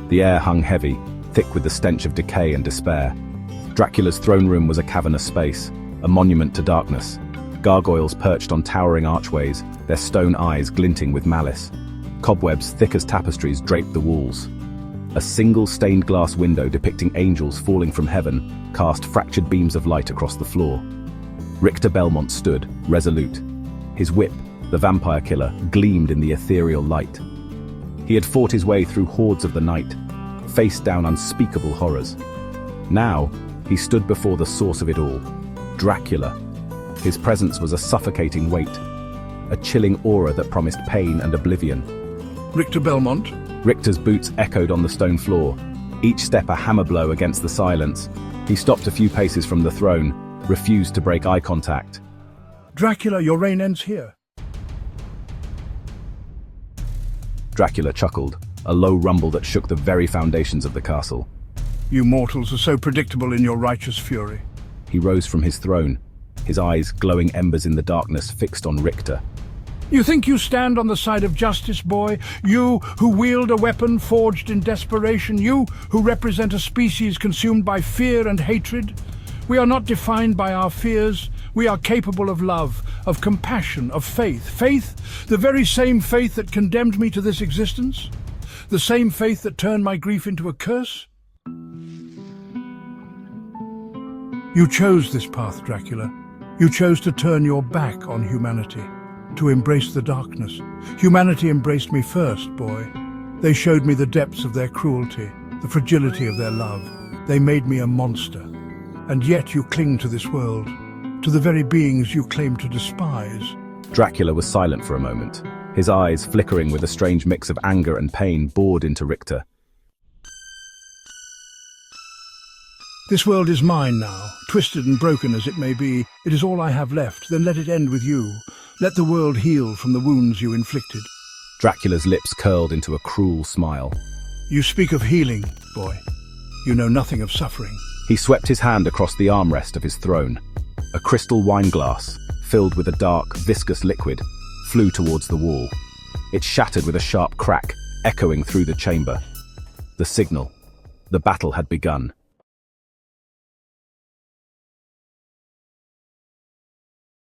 The air hung heavy, thick with the stench of decay and despair. Dracula's throne room was a cavernous space, a monument to darkness. Gargoyles perched on towering archways, their stone eyes glinting with malice. Cobwebs thick as tapestries draped the walls. A single stained glass window depicting angels falling from heaven cast fractured beams of light across the floor. Richter Belmont stood, resolute. His whip, the vampire killer, gleamed in the ethereal light. He had fought his way through hordes of the night, faced down unspeakable horrors. Now, he stood before the source of it all, Dracula. His presence was a suffocating weight, a chilling aura that promised pain and oblivion. Richter Belmont? Richter's boots echoed on the stone floor, each step a hammer blow against the silence. He stopped a few paces from the throne, refused to break eye contact. Dracula, your reign ends here. Dracula chuckled, a low rumble that shook the very foundations of the castle. You mortals are so predictable in your righteous fury. He rose from his throne, his eyes glowing embers in the darkness fixed on Richter. You think you stand on the side of justice, boy? You who wield a weapon forged in desperation? You who represent a species consumed by fear and hatred? We are not defined by our fears. We are capable of love, of compassion, of faith. Faith, the very same faith that condemned me to this existence? The same faith that turned my grief into a curse? You chose this path, Dracula. You chose to turn your back on humanity, to embrace the darkness. Humanity embraced me first, boy. They showed me the depths of their cruelty, the fragility of their love. They made me a monster. And yet you cling to this world, to the very beings you claim to despise. Dracula was silent for a moment, his eyes flickering with a strange mix of anger and pain bored into Richter. This world is mine now, twisted and broken as it may be. It is all I have left, then let it end with you. Let the world heal from the wounds you inflicted. Dracula's lips curled into a cruel smile. You speak of healing, boy. You know nothing of suffering. He swept his hand across the armrest of his throne. A crystal wine glass, filled with a dark, viscous liquid, flew towards the wall. It shattered with a sharp crack, echoing through the chamber. The signal. The battle had begun.